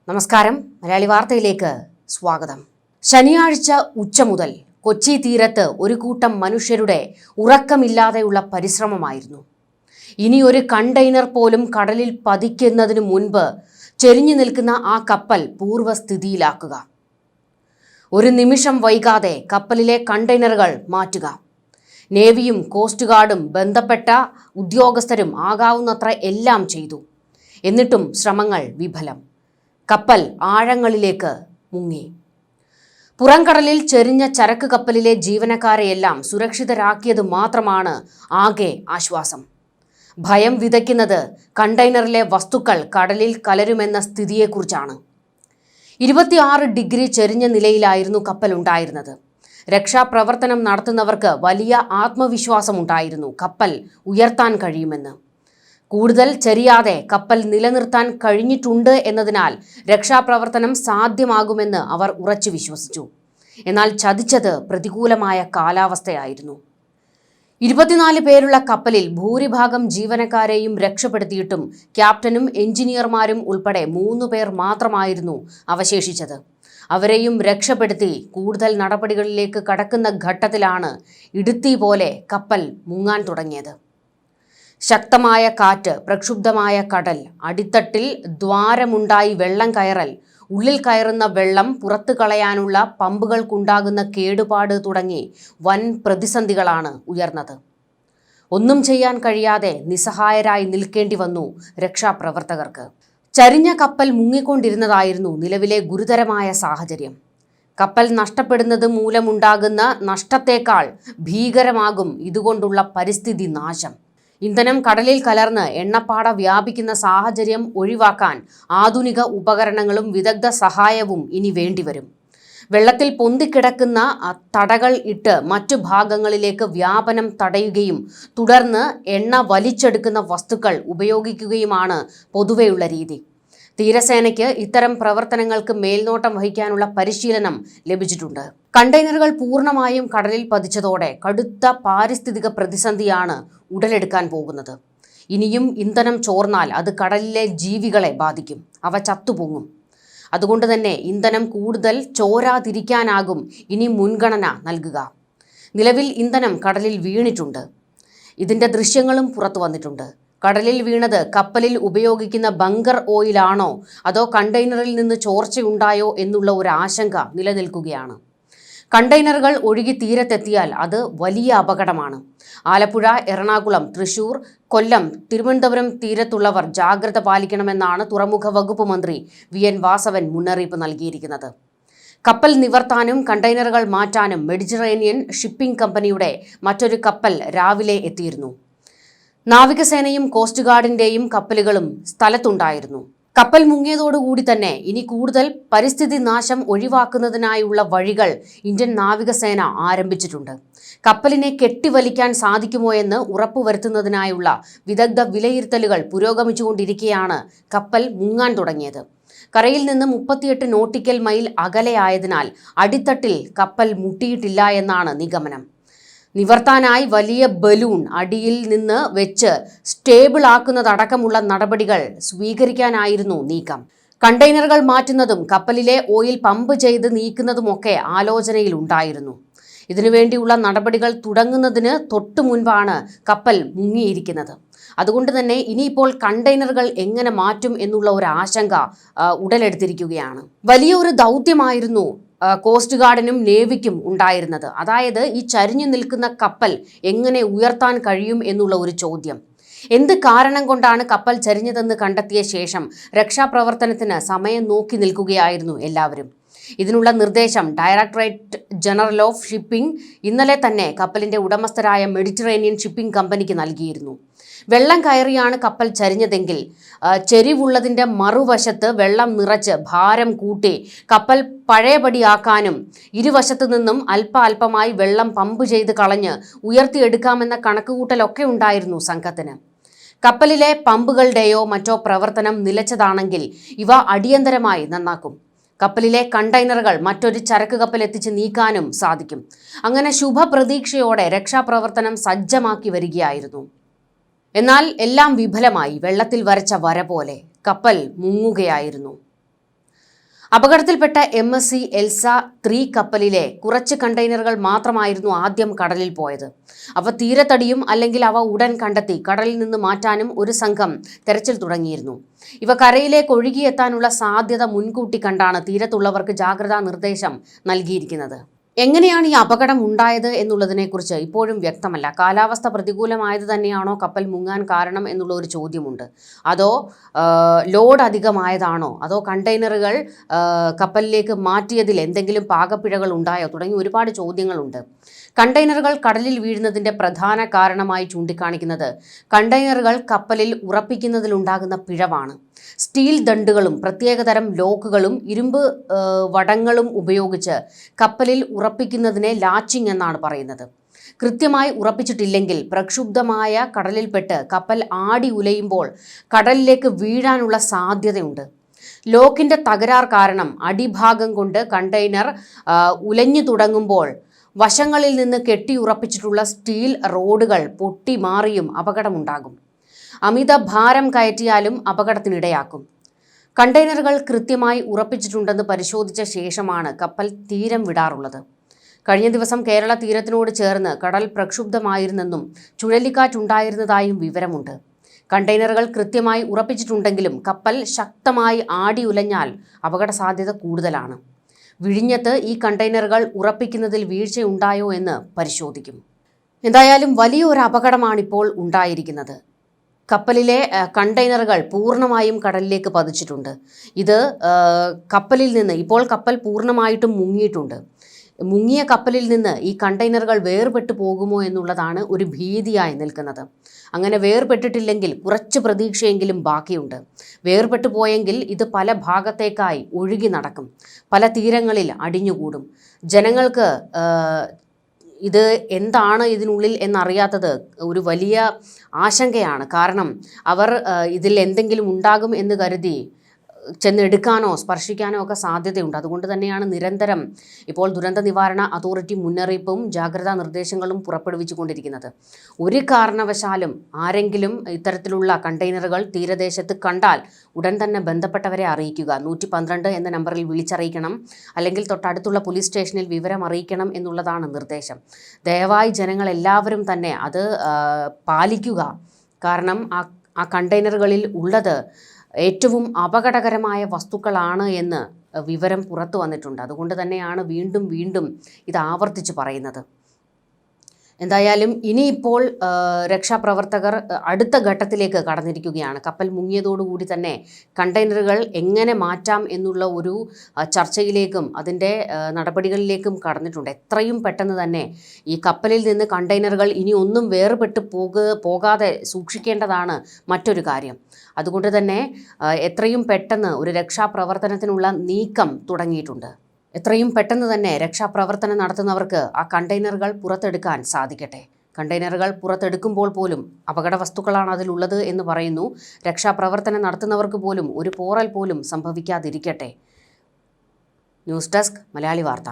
നമസ്കാരം, മലയാളി വാർത്തയിലേക്ക് സ്വാഗതം. ശനിയാഴ്ച ഉച്ച മുതൽ കൊച്ചി തീരത്ത് ഒരു കൂട്ടം മനുഷ്യരുടെ ഉറക്കമില്ലാതെയുള്ള പരിശ്രമമായിരുന്നു. ഇനി ഒരു കണ്ടെയ്നർ പോലും കടലിൽ പതിക്കുന്നതിന് മുൻപ് ചെരിഞ്ഞു നിൽക്കുന്ന ആ കപ്പൽ പൂർവ്വസ്ഥിതിയിലാക്കുക. ഒരു നിമിഷം വൈകാതെ കപ്പലിലെ കണ്ടെയ്നറുകൾ മാറ്റുക. നേവിയും കോസ്റ്റ് ഗാർഡും ബന്ധപ്പെട്ട ഉദ്യോഗസ്ഥരും ആകാവുന്നത്ര എല്ലാം ചെയ്തു. എന്നിട്ടും ശ്രമങ്ങൾ വിഫലം. കപ്പൽ ആഴങ്ങളിലേക്ക് മുങ്ങി. പുറംകടലിൽ ചെരിഞ്ഞ ചരക്ക് കപ്പലിലെ ജീവനക്കാരെയെല്ലാം സുരക്ഷിതരാക്കിയത് മാത്രമാണ് ആകെ ആശ്വാസം. ഭയം വിതയ്ക്കുന്നത് കണ്ടെയ്നറിലെ വസ്തുക്കൾ കടലിൽ കലരുമെന്ന സ്ഥിതിയെക്കുറിച്ചാണ്. 26 ഡിഗ്രി ചെരിഞ്ഞ നിലയിലായിരുന്നു കപ്പൽ ഉണ്ടായിരുന്നത്. രക്ഷാപ്രവർത്തനം നടത്തുന്നവർക്ക് വലിയ ആത്മവിശ്വാസമുണ്ടായിരുന്നു കപ്പൽ ഉയർത്താൻ കഴിയുമെന്ന്. കൂടുതൽ ചെരിയാതെ കപ്പൽ നിലനിർത്താൻ കഴിഞ്ഞിട്ടുണ്ട് എന്നതിനാൽ രക്ഷാപ്രവർത്തനം സാധ്യമാകുമെന്ന് അവർ ഉറച്ചു വിശ്വസിച്ചു. എന്നാൽ ചതിച്ചത് പ്രതികൂലമായ കാലാവസ്ഥയായിരുന്നു. 24 പേരുള്ള കപ്പലിൽ ഭൂരിഭാഗം ജീവനക്കാരെയും രക്ഷപ്പെടുത്തിയിട്ടും ക്യാപ്റ്റനും എഞ്ചിനീയർമാരും ഉൾപ്പെടെ 3 പേർ മാത്രമായിരുന്നു അവശേഷിച്ചത്. അവരെയും രക്ഷപ്പെടുത്തി കൂടുതൽ നടപടികളിലേക്ക് കടക്കുന്ന ഘട്ടത്തിലാണ് ഇടുത്തി പോലെ കപ്പൽ മുങ്ങാൻ തുടങ്ങിയത്. ശക്തമായ കാറ്റ്, പ്രക്ഷുബ്ധമായ കടൽ, അടിത്തട്ടിൽ ദ്വാരമുണ്ടായി വെള്ളം കയറൽ, ഉള്ളിൽ കയറുന്ന വെള്ളം പുറത്തു കളയാനുള്ള പമ്പുകൾക്കുണ്ടാകുന്ന കേടുപാട് തുടങ്ങി വൻ പ്രതിസന്ധികളാണ് ഉയർന്നത്. ഒന്നും ചെയ്യാൻ കഴിയാതെ നിസ്സഹായരായി നിൽക്കേണ്ടി വന്നു രക്ഷാപ്രവർത്തകർക്ക്. ചരിഞ്ഞ കപ്പൽ മുങ്ങിക്കൊണ്ടിരുന്നതായിരുന്നു നിലവിലെ ഗുരുതരമായ സാഹചര്യം. കപ്പൽ നഷ്ടപ്പെടുന്നത് മൂലമുണ്ടാകുന്ന നഷ്ടത്തേക്കാൾ ഭീകരമാകും ഇതുകൊണ്ടുള്ള പരിസ്ഥിതി നാശം. ഇന്ധനം കടലിൽ കലർന്ന് എണ്ണപ്പാട വ്യാപിക്കുന്ന സാഹചര്യം ഒഴിവാക്കാൻ ആധുനിക ഉപകരണങ്ങളും വിദഗ്ധ സഹായവും ഇനി വേണ്ടിവരും. വെള്ളത്തിൽ പൊന്തിക്കിടക്കുന്ന തടകൾ ഇട്ട് മറ്റു ഭാഗങ്ങളിലേക്ക് വ്യാപനം തടയുകയും തുടർന്ന് എണ്ണ വലിച്ചെടുക്കുന്ന വസ്തുക്കൾ ഉപയോഗിക്കുകയുമാണ് പൊതുവെയുള്ള രീതി. തീരസേനയ്ക്ക് ഇത്തരം പ്രവർത്തനങ്ങൾക്ക് മേൽനോട്ടം വഹിക്കാനുള്ള പരിശീലനം ലഭിച്ചിട്ടുണ്ട്. കണ്ടെയ്നറുകൾ പൂർണ്ണമായും കടലിൽ പതിച്ചതോടെ കടുത്ത പാരിസ്ഥിതിക പ്രതിസന്ധിയാണ് ഉടലെടുക്കാൻ പോകുന്നത്. ഇനിയും ഇന്ധനം ചോർന്നാൽ അത് കടലിലെ ജീവികളെ ബാധിക്കും. അവ ചത്തുപൊങ്ങും. അതുകൊണ്ട് തന്നെ ഇന്ധനം കൂടുതൽ ചോരാതിരിക്കാനാകും ഇനി മുൻഗണന നൽകുക. നിലവിൽ ഇന്ധനം കടലിൽ വീണിട്ടുണ്ട്. ഇതിൻ്റെ ദൃശ്യങ്ങളും പുറത്തു വന്നിട്ടുണ്ട്. കടലിൽ വീണത് കപ്പലിൽ ഉപയോഗിക്കുന്ന ബങ്കർ ഓയിലാണോ അതോ കണ്ടെയ്നറിൽ നിന്ന് ചോർച്ചയുണ്ടായോ എന്നുള്ള ഒരു ആശങ്ക നിലനിൽക്കുകയാണ്. കണ്ടെയ്നറുകൾ ഒഴുകി തീരത്തെത്തിയാൽ അത് വലിയ അപകടമാണ്. ആലപ്പുഴ, എറണാകുളം, തൃശൂർ, കൊല്ലം, തിരുവനന്തപുരം തീരത്തുള്ളവർ ജാഗ്രത പാലിക്കണമെന്നാണ് തുറമുഖ വകുപ്പ് മന്ത്രി VN വാസവൻ മുന്നറിയിപ്പ് നൽകിയിരിക്കുന്നത്. കപ്പൽ നിവർത്താനും കണ്ടെയ്നറുകൾ മാറ്റാനും മെഡിറ്ററേനിയൻ ഷിപ്പിംഗ് കമ്പനിയുടെ മറ്റൊരു കപ്പൽ രാവിലെ എത്തിയിരുന്നു. നാവികസേനയും കോസ്റ്റ് ഗാർഡിന്റെയും കപ്പലുകളും സ്ഥലത്തുണ്ടായിരുന്നു. കപ്പൽ മുങ്ങിയതോടുകൂടി തന്നെ ഇനി കൂടുതൽ പരിസ്ഥിതി നാശം ഒഴിവാക്കുന്നതിനായുള്ള വഴികൾ ഇന്ത്യൻ നാവികസേന ആരംഭിച്ചിട്ടുണ്ട്. കപ്പലിനെ കെട്ടിവലിക്കാൻ സാധിക്കുമോ എന്ന് ഉറപ്പുവരുത്തുന്നതിനായുള്ള വിദഗ്ധ വിലയിരുത്തലുകൾ പുരോഗമിച്ചുകൊണ്ടിരിക്കെയാണ് കപ്പൽ മുങ്ങാൻ തുടങ്ങിയത്. കരയിൽ നിന്ന് 38 നോട്ടിക്കൽ മൈൽ അകലെയായതിനാൽ അടിത്തട്ടിൽ കപ്പൽ മുട്ടിയിട്ടില്ല എന്നാണ് നിഗമനം. നിവർത്താനായി വലിയ ബലൂൺ അടിയിൽ നിന്ന് വെച്ച് സ്റ്റേബിൾ ആക്കുന്നതടക്കമുള്ള നടപടികൾ സ്വീകരിക്കാനായിരുന്നു നീക്കം. കണ്ടെയ്നറുകൾ മാറ്റുന്നതും കപ്പലിലെ ഓയിൽ പമ്പ് ചെയ്ത് നീക്കുന്നതുമൊക്കെ ആലോചനയിലുണ്ടായിരുന്നു. ഇതിനുവേണ്ടിയുള്ള നടപടികൾ തുടങ്ങുന്നതിന് തൊട്ടു മുൻപാണ് കപ്പൽ മുങ്ങിയിരിക്കുന്നത്. അതുകൊണ്ട് തന്നെ ഇനിയിപ്പോൾ കണ്ടെയ്നറുകൾ എങ്ങനെ മാറ്റും എന്നുള്ള ഒരു ആശങ്ക ഉടലെടുത്തിരിക്കുകയാണ്. വലിയൊരു ദൗത്യമായിരുന്നു കോസ്റ്റ് ഗാർഡിനും നേവിക്കും ഉണ്ടായിരുന്നത്. അതായത് ഈ ചരിഞ്ഞു നിൽക്കുന്ന കപ്പൽ എങ്ങനെ ഉയർത്താൻ കഴിയും എന്നുള്ള ഒരു ചോദ്യം. എന്ത് കാരണം കൊണ്ടാണ് കപ്പൽ ചരിഞ്ഞതെന്ന് കണ്ടെത്തിയ ശേഷം രക്ഷാപ്രവർത്തനത്തിന് സമയം നോക്കി നിൽക്കുകയായിരുന്നു എല്ലാവരും. ഇതിനുള്ള നിർദ്ദേശം ഡയറക്ടറേറ്റ് ജനറൽ ഓഫ് ഷിപ്പിംഗ് ഇന്നലെ തന്നെ കപ്പലിന്റെ ഉടമസ്ഥരായ മെഡിറ്ററേനിയൻ ഷിപ്പിംഗ് കമ്പനിക്ക് നൽകിയിരുന്നു. വെള്ളം കയറിയാണ് കപ്പൽ ചരിഞ്ഞതെങ്കിൽ ചെരിവുള്ളതിൻ്റെ മറുവശത്ത് വെള്ളം നിറച്ച് ഭാരം കൂട്ടി കപ്പൽ പഴയപടിയാക്കാനും ഇരുവശത്തു നിന്നും അല്പമായി വെള്ളം പമ്പ് ചെയ്ത് കളഞ്ഞ് ഉയർത്തിയെടുക്കാമെന്ന കണക്കുകൂട്ടലൊക്കെ ഉണ്ടായിരുന്നു സംഘത്തിന്. കപ്പലിലെ പമ്പുകളുടെയോ മറ്റോ പ്രവർത്തനം നിലച്ചതാണെങ്കിൽ ഇവ അടിയന്തരമായി നന്നാക്കും. കപ്പലിലെ കണ്ടെയ്നറുകൾ മറ്റൊരു ചരക്ക് കപ്പൽ എത്തിച്ച് നീക്കാനും സാധിക്കും. അങ്ങനെ ശുഭപ്രതീക്ഷയോടെ രക്ഷാപ്രവർത്തനം സജ്ജമാക്കി വരികയായിരുന്നു. എന്നാൽ എല്ലാം വിഫലമായി. വെള്ളത്തിൽ വരച്ച വര പോലെ കപ്പൽ മുങ്ങുകയായിരുന്നു. അപകടത്തിൽപ്പെട്ട MSC എൽസ 3 കപ്പലിലെ കുറച്ച് കണ്ടെയ്നറുകൾ മാത്രമായിരുന്നു ആദ്യം കടലിൽ പോയത്. അവ തീരത്തടിയും അല്ലെങ്കിൽ അവ ഉടൻ കണ്ടെത്തി കടലിൽ നിന്ന് മാറ്റാനും ഒരു സംഘം തെരച്ചിൽ തുടങ്ങിയിരുന്നു. ഇവ കരയിലേക്ക് ഒഴുകിയെത്താനുള്ള സാധ്യത മുൻകൂട്ടി കണ്ടാണ് തീരത്തുള്ളവർക്ക് ജാഗ്രതാ നിർദ്ദേശം നൽകിയിരിക്കുന്നത്. എങ്ങനെയാണ് ഈ അപകടം ഉണ്ടായത് എന്നുള്ളതിനെക്കുറിച്ച് ഇപ്പോഴും വ്യക്തമല്ല. കാലാവസ്ഥ പ്രതികൂലമായത് തന്നെയാണോ കപ്പൽ മുങ്ങാൻ കാരണം എന്നുള്ള ഒരു ചോദ്യമുണ്ട്. അതോ ലോഡ് അധികമായതാണോ, അതോ കണ്ടെയ്നറുകൾ കപ്പലിലേക്ക് മാറ്റിയതിൽ എന്തെങ്കിലും പാകപ്പിഴകൾ ഉണ്ടായോ തുടങ്ങി ഒരുപാട് ചോദ്യങ്ങളുണ്ട്. കണ്ടെയ്നറുകൾ കടലിൽ വീഴുന്നതിൻ്റെ പ്രധാന കാരണമായി ചൂണ്ടിക്കാണിക്കുന്നത് കണ്ടെയ്നറുകൾ കപ്പലിൽ ഉറപ്പിക്കുന്നതിലുണ്ടാകുന്ന പിഴവാണ്. സ്റ്റീൽ ദണ്ടുകളും പ്രത്യേകതരം ലോക്കുകളും ഇരുമ്പ് വടങ്ങളും ഉപയോഗിച്ച് കപ്പലിൽ ഉറപ്പിക്കുന്നതിനെ ലാച്ചിങ് എന്നാണ് പറയുന്നത്. കൃത്യമായി ഉറപ്പിച്ചിട്ടില്ലെങ്കിൽ പ്രക്ഷുബ്ധമായ കടലിൽപ്പെട്ട് കപ്പൽ ആടി ഉലയുമ്പോൾ കടലിലേക്ക് വീഴാനുള്ള സാധ്യതയുണ്ട്. ലോക്കിൻ്റെ തകരാർ കാരണം അടിഭാഗം കൊണ്ട് കണ്ടെയ്നർ ഉലഞ്ഞു തുടങ്ങുമ്പോൾ വശങ്ങളിൽ നിന്ന് കെട്ടിയുറപ്പിച്ചിട്ടുള്ള സ്റ്റീൽ റോഡുകൾ പൊട്ടിമാറിയും അപകടമുണ്ടാകും. അമിത ഭാരം കയറ്റിയാലും അപകടത്തിനിടയാക്കും. കണ്ടെയ്നറുകൾ കൃത്യമായി ഉറപ്പിച്ചിട്ടുണ്ടെന്ന് പരിശോധിച്ച ശേഷമാണ് കപ്പൽ തീരം വിടാറുള്ളത്. കഴിഞ്ഞ ദിവസം കേരള തീരത്തിനോട് ചേർന്ന് കടൽ പ്രക്ഷുബ്ധമായിരുന്നെന്നും ചുഴലിക്കാറ്റുണ്ടായിരുന്നതായും വിവരമുണ്ട്. കണ്ടെയ്നറുകൾ കൃത്യമായി ഉറപ്പിച്ചിട്ടുണ്ടെങ്കിലും കപ്പൽ ശക്തമായി ആടി ഉലഞ്ഞാൽ അപകട സാധ്യത കൂടുതലാണ്. വിഴിഞ്ഞത്ത് ഈ കണ്ടെയ്നറുകൾ ഉറപ്പിക്കുന്നതിൽ വീഴ്ചയുണ്ടായോ എന്ന് പരിശോധിക്കും. എന്തായാലും വലിയൊരു അപകടമാണിപ്പോൾ ഉണ്ടായിരിക്കുന്നത്. കപ്പലിലെ കണ്ടെയ്നറുകൾ പൂർണ്ണമായും കടലിലേക്ക് പതിച്ചിട്ടുണ്ട്. ഇത് കപ്പലിൽ നിന്ന് ഇപ്പോൾ കപ്പൽ പൂർണ്ണമായിട്ടും മുങ്ങിയിട്ടുണ്ട്. മുങ്ങിയ കപ്പലിൽ നിന്ന് ഈ കണ്ടെയ്നറുകൾ വേർപെട്ടു പോകുമോ എന്നുള്ളതാണ് ഒരു ഭീതിയായി നിൽക്കുന്നത്. അങ്ങനെ വേർപെട്ടിട്ടില്ലെങ്കിൽ കുറച്ച് പ്രതീക്ഷയെങ്കിലും ബാക്കിയുണ്ട്. വേർപെട്ടു പോയെങ്കിൽ ഇത് പല ഭാഗത്തേക്കായി ഒഴുകി നടക്കും, പല തീരങ്ങളിൽ അടിഞ്ഞുകൂടും. ജനങ്ങൾക്ക് ഇത് എന്താണ് ഇതിനുള്ളിൽ എന്നറിയാത്തത് ഒരു വലിയ ആശങ്കയാണ്. കാരണം അവർ ഇതിൽ എന്തെങ്കിലും ഉണ്ടാകും എന്ന് കരുതി ചെന്നെടുക്കാനോ സ്പർശിക്കാനോ ഒക്കെ സാധ്യതയുണ്ട്. അതുകൊണ്ട് തന്നെയാണ് നിരന്തരം ഇപ്പോൾ ദുരന്ത നിവാരണ അതോറിറ്റി മുന്നറിയിപ്പും ജാഗ്രതാ നിർദ്ദേശങ്ങളും പുറപ്പെടുവിച്ചു കൊണ്ടിരിക്കുന്നത്. ഒരു കാരണവശാലും ആരെങ്കിലും ഇത്തരത്തിലുള്ള കണ്ടെയ്നറുകൾ തീരദേശത്ത് കണ്ടാൽ ഉടൻ തന്നെ ബന്ധപ്പെട്ടവരെ അറിയിക്കുക. 112 എന്ന നമ്പറിൽ വിളിച്ചറിയിക്കണം, അല്ലെങ്കിൽ തൊട്ടടുത്തുള്ള പോലീസ് സ്റ്റേഷനിൽ വിവരം അറിയിക്കണം എന്നുള്ളതാണ് നിർദ്ദേശം. ദയവായി ജനങ്ങൾ എല്ലാവരും തന്നെ അത് പാലിക്കുക. കാരണം ആ കണ്ടെയ്നറുകളിൽ ഉള്ളത് ഏറ്റവും അപകടകരമായ വസ്തുക്കളാണ് എന്ന് വിവരം പുറത്തു വന്നിട്ടുണ്ട്. അതുകൊണ്ട് തന്നെയാണ് വീണ്ടും വീണ്ടും ഇത് ആവർത്തിച്ച് പറയുന്നത്. എന്തായാലും ഇനിയിപ്പോൾ രക്ഷാപ്രവർത്തകർ അടുത്ത ഘട്ടത്തിലേക്ക് കടന്നിരിക്കുകയാണ്. കപ്പൽ മുങ്ങിയതോടുകൂടി തന്നെ കണ്ടെയ്നറുകൾ എങ്ങനെ മാറ്റാം എന്നുള്ള ഒരു ചർച്ചയിലേക്കും അതിൻ്റെ നടപടികളിലേക്കും കടന്നിട്ടുണ്ട്. എത്രയും പെട്ടെന്ന് തന്നെ ഈ കപ്പലിൽ നിന്ന് കണ്ടെയ്നറുകൾ ഇനി ഒന്നും വേർപെട്ട് പോകാതെ സൂക്ഷിക്കേണ്ടതാണ് മറ്റൊരു കാര്യം. അതുകൊണ്ട് തന്നെ എത്രയും പെട്ടെന്ന് ഒരു രക്ഷാപ്രവർത്തനത്തിനുള്ള നീക്കം തുടങ്ങിയിട്ടുണ്ട്. എത്രയും പെട്ടെന്ന് തന്നെ രക്ഷാപ്രവർത്തനം നടത്തുന്നവർക്ക് ആ കണ്ടെയ്നറുകൾ പുറത്തെടുക്കാൻ സാധിക്കട്ടെ. കണ്ടെയ്നറുകൾ പുറത്തെടുക്കുമ്പോൾ പോലും അപകട വസ്തുക്കളാണ് അതിലുള്ളത് എന്ന് പറയുന്നു. രക്ഷാപ്രവർത്തനം നടത്തുന്നവർക്ക് പോലും ഒരു പോറൽ പോലും സംഭവിക്കാതിരിക്കട്ടെ. ന്യൂസ് ഡെസ്ക് മലയാളി വാർത്ത.